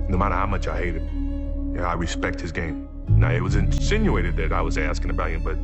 no matter how much I hate him. I respect his game. Now, it was insinuated that I was asking about him, but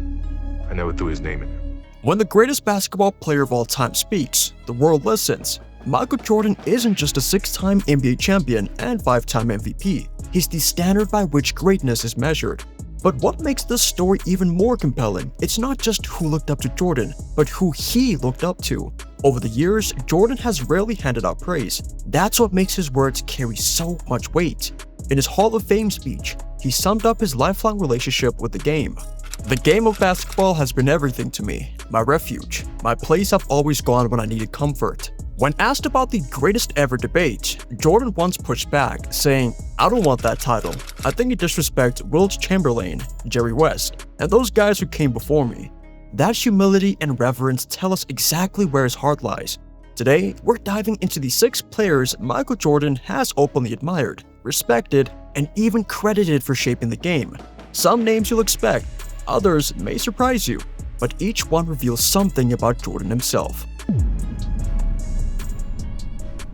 I never threw his name in there. When the greatest basketball player of all time speaks, the world listens. Michael Jordan isn't just a 6-time NBA champion and 5-time MVP. He's the standard by which greatness is measured. But what makes this story even more compelling? It's not just who looked up to Jordan, but who he looked up to. Over the years, Jordan has rarely handed out praise. That's what makes his words carry so much weight. In his Hall of Fame speech, he summed up his lifelong relationship with the game. The game of basketball has been everything to me, my refuge, my place I've always gone when I needed comfort. When asked about the greatest ever debate, Jordan once pushed back, saying, "I don't want that title. I think it disrespects Wilt Chamberlain, Jerry West, and those guys who came before me." That humility and reverence tell us exactly where his heart lies. Today, we're diving into the 6 players Michael Jordan has openly admired, respected, and even credited for shaping the game. Some names you'll expect, others may surprise you, but each one reveals something about Jordan himself.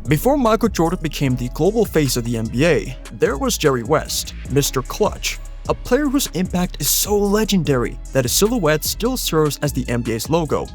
Before Michael Jordan became the global face of the NBA, there was Jerry West, Mr. Clutch, a player whose impact is so legendary that his silhouette still serves as the NBA's logo.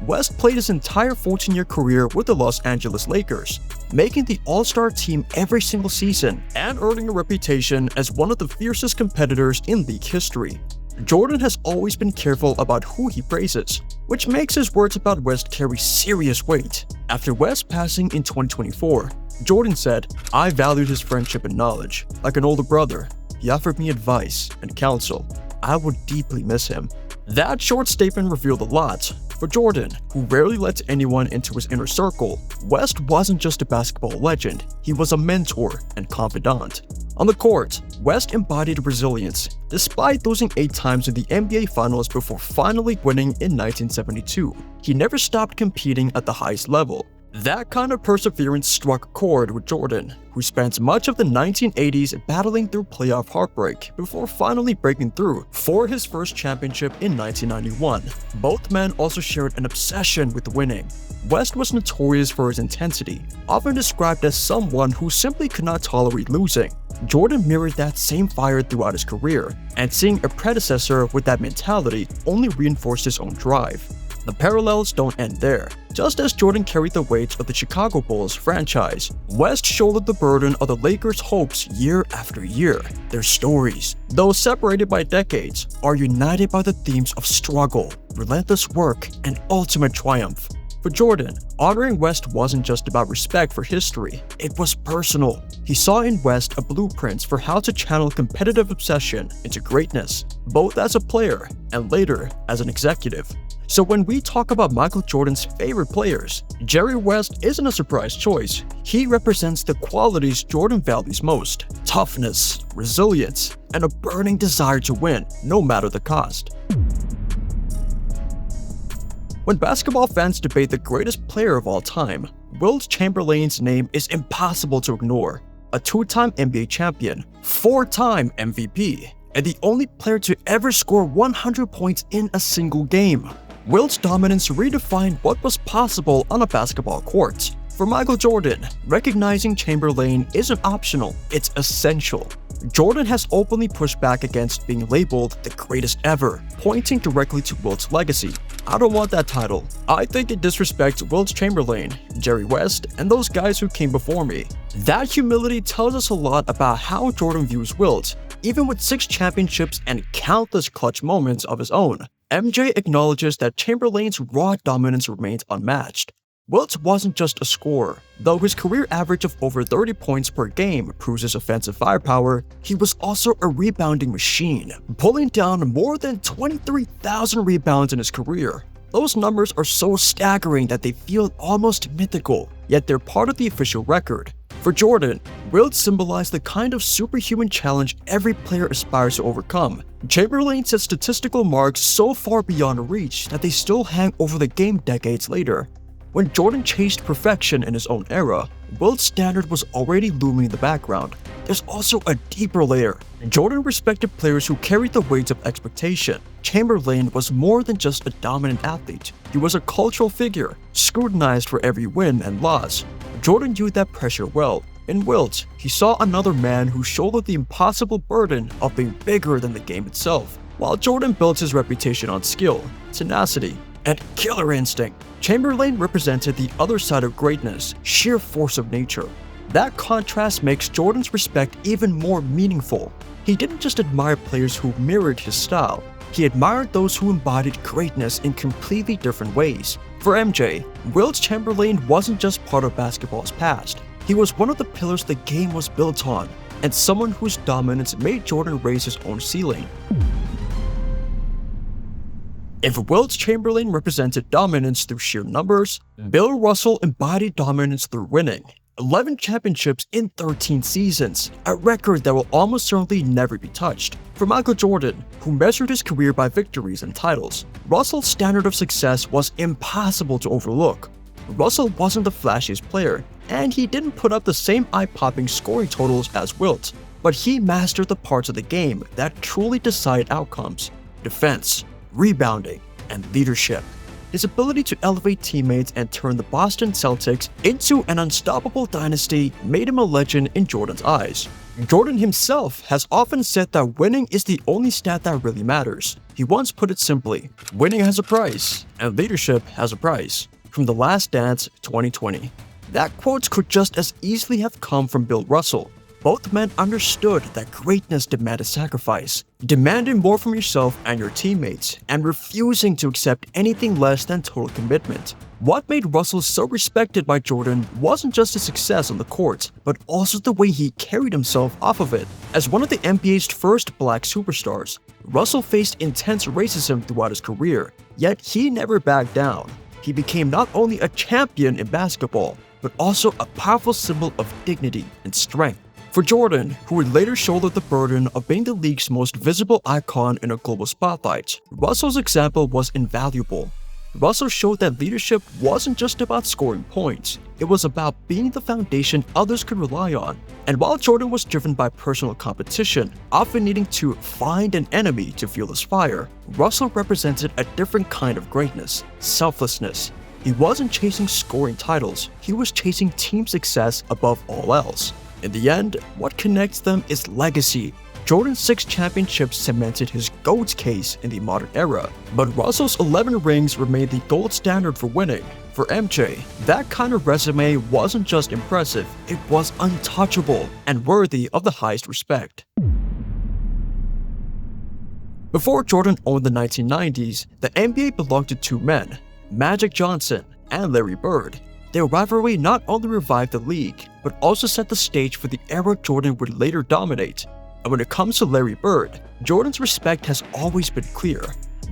West played his entire 14-year career with the Los Angeles Lakers, making the All-Star team every single season and earning a reputation as one of the fiercest competitors in league history. Jordan has always been careful about who he praises, which makes his words about West carry serious weight. After West's passing in 2024, Jordan said, "I valued his friendship and knowledge. Like an older brother, he offered me advice and counsel. I would deeply miss him." That short statement revealed a lot. For Jordan, who rarely lets anyone into his inner circle, West wasn't just a basketball legend, he was a mentor and confidant. On the court, West embodied resilience, despite losing 8 times in the NBA Finals before finally winning in 1972. He never stopped competing at the highest level. That kind of perseverance struck a chord with Jordan, who spent much of the 1980s battling through playoff heartbreak before finally breaking through for his first championship in 1991. Both men also shared an obsession with winning. West was notorious for his intensity, often described as someone who simply could not tolerate losing. Jordan mirrored that same fire throughout his career, and seeing a predecessor with that mentality only reinforced his own drive. The parallels don't end there. Just as Jordan carried the weight of the Chicago Bulls franchise, West shouldered the burden of the Lakers' hopes year after year. Their stories, though separated by decades, are united by the themes of struggle, relentless work, and ultimate triumph. For Jordan, honoring West wasn't just about respect for history, it was personal. He saw in West a blueprint for how to channel competitive obsession into greatness, both as a player and later as an executive. So when we talk about Michael Jordan's favorite players, Jerry West isn't a surprise choice. He represents the qualities Jordan values most: toughness, resilience, and a burning desire to win, no matter the cost. When basketball fans debate the greatest player of all time, Wilt Chamberlain's name is impossible to ignore. A 2-time NBA champion, 4-time MVP, and the only player to ever score 100 points in a single game. Wilt's dominance redefined what was possible on a basketball court. For Michael Jordan, recognizing Chamberlain isn't optional, it's essential. Jordan has openly pushed back against being labeled the greatest ever, pointing directly to Wilt's legacy. "I don't want that title. I think it disrespects Wilt Chamberlain, Jerry West, and those guys who came before me." That humility tells us a lot about how Jordan views Wilt. Even with 6 championships and countless clutch moments of his own, MJ acknowledges that Chamberlain's raw dominance remains unmatched. Wilt wasn't just a scorer. Though his career average of over 30 points per game proves his offensive firepower, he was also a rebounding machine, pulling down more than 23,000 rebounds in his career. Those numbers are so staggering that they feel almost mythical, yet they're part of the official record. For Jordan, Wilt symbolized the kind of superhuman challenge every player aspires to overcome. Chamberlain set statistical marks so far beyond reach that they still hang over the game decades later. When Jordan chased perfection in his own era, Wilt's standard was already looming in the background. There's also a deeper layer. Jordan respected players who carried the weight of expectation. Chamberlain was more than just a dominant athlete. He was a cultural figure, scrutinized for every win and loss. Jordan knew that pressure well. In Wilt, he saw another man who shouldered the impossible burden of being bigger than the game itself, while Jordan built his reputation on skill, tenacity, and killer instinct. Chamberlain represented the other side of greatness, sheer force of nature. That contrast makes Jordan's respect even more meaningful. He didn't just admire players who mirrored his style, he admired those who embodied greatness in completely different ways. For MJ, Wilt Chamberlain wasn't just part of basketball's past. He was one of the pillars the game was built on, and someone whose dominance made Jordan raise his own ceiling. If Wilt Chamberlain represented dominance through sheer numbers, Bill Russell embodied dominance through winning. 11 championships in 13 seasons, a record that will almost certainly never be touched. For Michael Jordan, who measured his career by victories and titles, Russell's standard of success was impossible to overlook. Russell wasn't the flashiest player, and he didn't put up the same eye-popping scoring totals as Wilt, but he mastered the parts of the game that truly decide outcomes: defense, rebounding, and leadership. His ability to elevate teammates and turn the Boston Celtics into an unstoppable dynasty made him a legend in Jordan's eyes. Jordan himself has often said that winning is the only stat that really matters. He once put it simply, winning has a price, and leadership has a price. From The Last Dance 2020. That quote could just as easily have come from Bill Russell. Both men understood that greatness demanded sacrifice, demanding more from yourself and your teammates, and refusing to accept anything less than total commitment. What made Russell so respected by Jordan wasn't just his success on the court, but also the way he carried himself off of it. As one of the NBA's first black superstars, Russell faced intense racism throughout his career, yet he never backed down. He became not only a champion in basketball, but also a powerful symbol of dignity and strength. For Jordan, who would later shoulder the burden of being the league's most visible icon in a global spotlight, Russell's example was invaluable. Russell showed that leadership wasn't just about scoring points, it was about being the foundation others could rely on. And while Jordan was driven by personal competition, often needing to find an enemy to fuel his fire, Russell represented a different kind of greatness: selflessness. He wasn't chasing scoring titles, he was chasing team success above all else. In the end, what connects them is legacy. Jordan's 6 championships cemented his GOAT case in the modern era, but Russell's 11 rings remained the gold standard for winning. For MJ, that kind of resume wasn't just impressive, it was untouchable and worthy of the highest respect. Before Jordan owned the 1990s, the NBA belonged to 2 men, Magic Johnson and Larry Bird. Their rivalry not only revived the league, but also set the stage for the era Jordan would later dominate. And when it comes to Larry Bird, Jordan's respect has always been clear.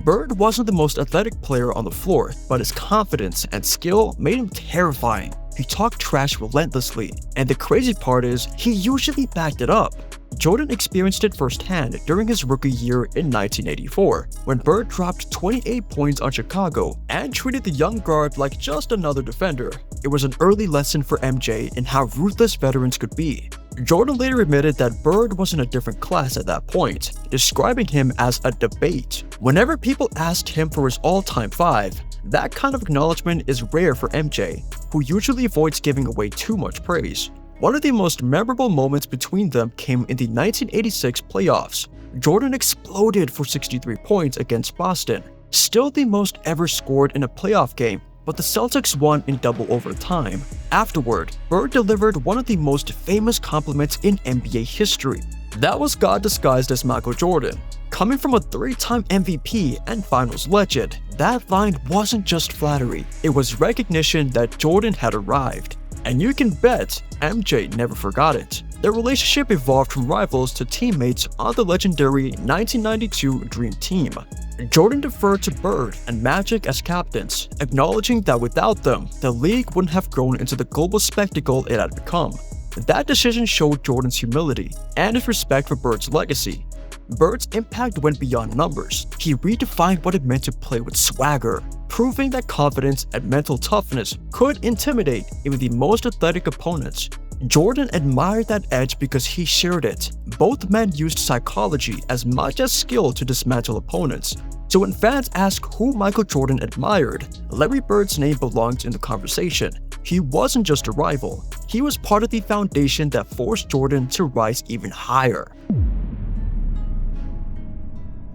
Bird wasn't the most athletic player on the floor, but his confidence and skill made him terrifying. He talked trash relentlessly, and the crazy part is, he usually backed it up. Jordan experienced it firsthand during his rookie year in 1984, when Bird dropped 28 points on Chicago and treated the young guard like just another defender. It was an early lesson for MJ in how ruthless veterans could be. Jordan later admitted that Bird was in a different class at that point, describing him as a debate. Whenever people asked him for his all-time 5, that kind of acknowledgement is rare for MJ, who usually avoids giving away too much praise. One of the most memorable moments between them came in the 1986 playoffs. Jordan exploded for 63 points against Boston, still the most ever scored in a playoff game, but the Celtics won in double overtime. Afterward, Bird delivered one of the most famous compliments in NBA history. That was God disguised as Michael Jordan. Coming from a 3-time MVP and finals legend, that line wasn't just flattery, it was recognition that Jordan had arrived. And you can bet MJ never forgot it. Their relationship evolved from rivals to teammates on the legendary 1992 Dream Team. Jordan deferred to Bird and Magic as captains, acknowledging that without them, the league wouldn't have grown into the global spectacle it had become. That decision showed Jordan's humility and his respect for Bird's legacy. Bird's impact went beyond numbers. He redefined what it meant to play with swagger, proving that confidence and mental toughness could intimidate even the most athletic opponents. Jordan admired that edge because he shared it. Both men used psychology as much as skill to dismantle opponents, So when fans ask who Michael Jordan admired, Larry Bird's name belongs in the conversation. He wasn't just a rival, he was part of the foundation that forced Jordan to rise even higher.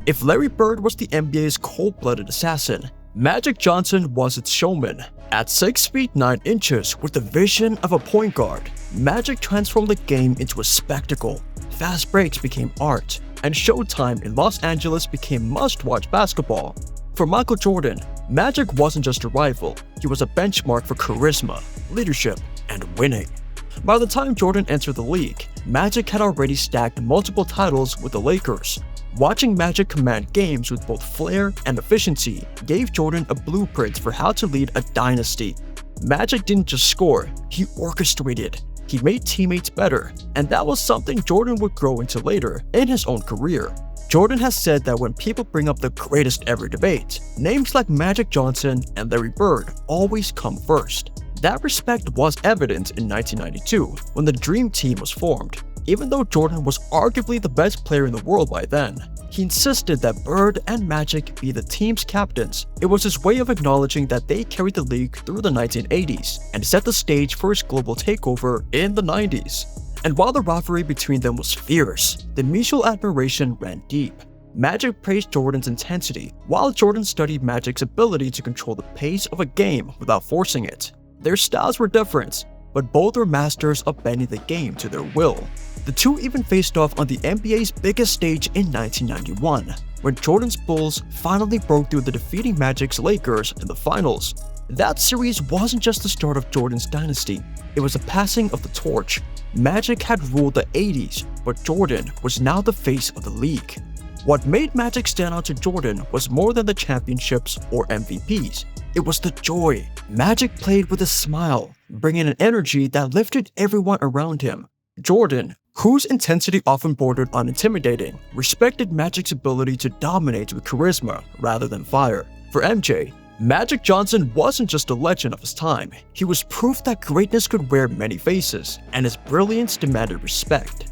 If Larry Bird was the NBA's cold-blooded assassin, Magic Johnson was its showman. At 6 feet 9 inches with the vision of a point guard, Magic transformed the game into a spectacle. Fast breaks became art, and Showtime in Los Angeles became must-watch basketball. For Michael Jordan, Magic wasn't just a rival, he was a benchmark for charisma, leadership, and winning. By the time Jordan entered the league, Magic had already stacked multiple titles with the Lakers. Watching Magic command games with both flair and efficiency gave Jordan a blueprint for how to lead a dynasty. Magic didn't just score, he orchestrated. He made teammates better, and that was something Jordan would grow into later in his own career. Jordan has said that when people bring up the greatest ever debate, names like Magic Johnson and Larry Bird always come first. That respect was evident in 1992 when the Dream Team was formed. Even though Jordan was arguably the best player in the world by then, he insisted that Bird and Magic be the team's captains. It was his way of acknowledging that they carried the league through the 1980s and set the stage for his global takeover in the 90s. And while the rivalry between them was fierce, the mutual admiration ran deep. Magic praised Jordan's intensity, while Jordan studied Magic's ability to control the pace of a game without forcing it. Their styles were different, but both were masters of bending the game to their will. The two even faced off on the NBA's biggest stage in 1991, when Jordan's Bulls finally broke through the defeating Magic's Lakers in the finals. That series wasn't just the start of Jordan's dynasty, it was a passing of the torch. Magic had ruled the 80s, but Jordan was now the face of the league. What made Magic stand out to Jordan was more than the championships or MVPs. It was the joy. Magic played with a smile, bringing an energy that lifted everyone around him. Jordan, whose intensity often bordered on intimidating, respected Magic's ability to dominate with charisma rather than fire. For MJ, Magic Johnson wasn't just a legend of his time, he was proof that greatness could wear many faces, and his brilliance demanded respect.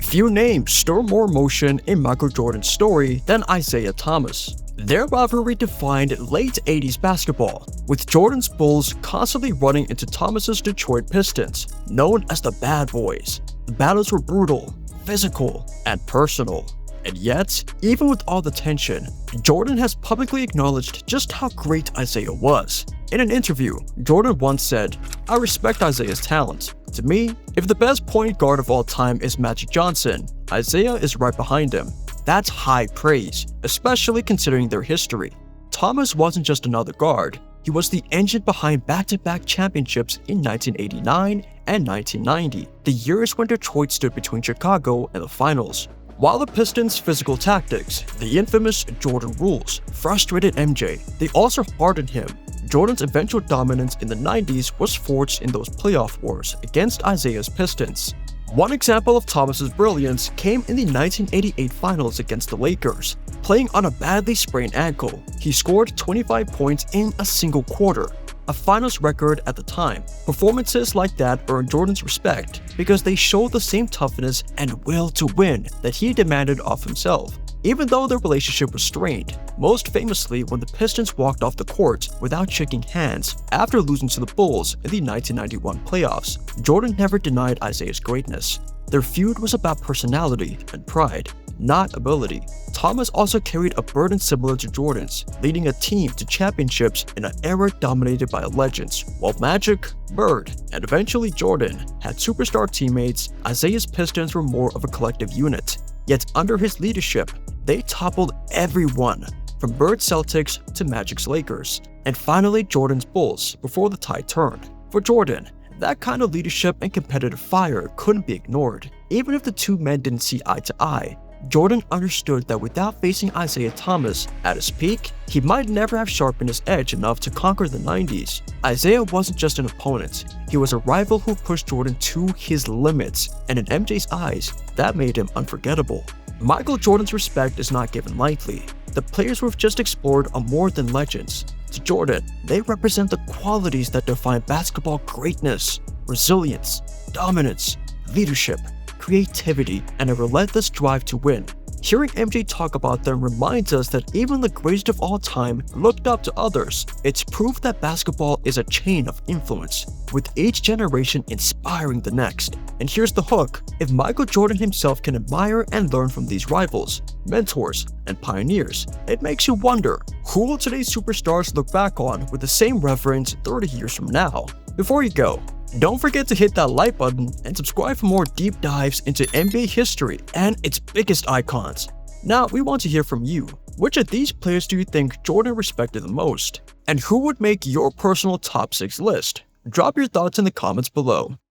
Few names stir more emotion in Michael Jordan's story than Isaiah Thomas. Their rivalry defined late 80s basketball, with Jordan's Bulls constantly running into Thomas's Detroit Pistons, known as the Bad Boys. The battles were brutal, physical, and personal. And yet, even with all the tension, Jordan has publicly acknowledged just how great Isaiah was. In an interview, Jordan once said, "I respect Isaiah's talent. To me, if the best point guard of all time is Magic Johnson, Isaiah is right behind him." That's high praise, especially considering their history. Thomas wasn't just another guard, he was the engine behind back-to-back championships in 1989 and 1990, the years when Detroit stood between Chicago and the finals. While the Pistons' physical tactics, the infamous Jordan rules, frustrated MJ, they also hardened him. Jordan's eventual dominance in the 90s was forged in those playoff wars against Isaiah's Pistons. One example of Thomas's brilliance came in the 1988 finals against the Lakers. Playing on a badly sprained ankle, he scored 25 points in a single quarter, a finals record at the time. Performances like that earned Jordan's respect because they showed the same toughness and will to win that he demanded of himself. Even though their relationship was strained, most famously when the Pistons walked off the court without shaking hands after losing to the Bulls in the 1991 playoffs, Jordan never denied Isaiah's greatness. Their feud was about personality and pride, not ability. Thomas also carried a burden similar to Jordan's, leading a team to championships in an era dominated by legends. While Magic, Bird, and eventually Jordan had superstar teammates, Isaiah's Pistons were more of a collective unit. Yet under his leadership, they toppled everyone, from Bird's Celtics to Magic's Lakers, and finally Jordan's Bulls before the tide turned. For Jordan, that kind of leadership and competitive fire couldn't be ignored. Even if the two men didn't see eye to eye, Jordan understood that without facing Isaiah Thomas at his peak, he might never have sharpened his edge enough to conquer the 90s. Isaiah wasn't just an opponent, he was a rival who pushed Jordan to his limits, and in MJ's eyes, that made him unforgettable. Michael Jordan's respect is not given lightly. The players we've just explored are more than legends. To Jordan, they represent the qualities that define basketball greatness: resilience, dominance, leadership, creativity, and a relentless drive to win. Hearing MJ talk about them reminds us that even the greatest of all time looked up to others. It's proof that basketball is a chain of influence, with each generation inspiring the next. And here's the hook: if Michael Jordan himself can admire and learn from these rivals, mentors, and pioneers, it makes you wonder, who will today's superstars look back on with the same reverence 30 years from now? Before you go, don't forget to hit that like button and subscribe for more deep dives into NBA history and its biggest icons. Now, we want to hear from you. Which of these players do you think Jordan respected the most? And who would make your personal top 6 list? Drop your thoughts in the comments below.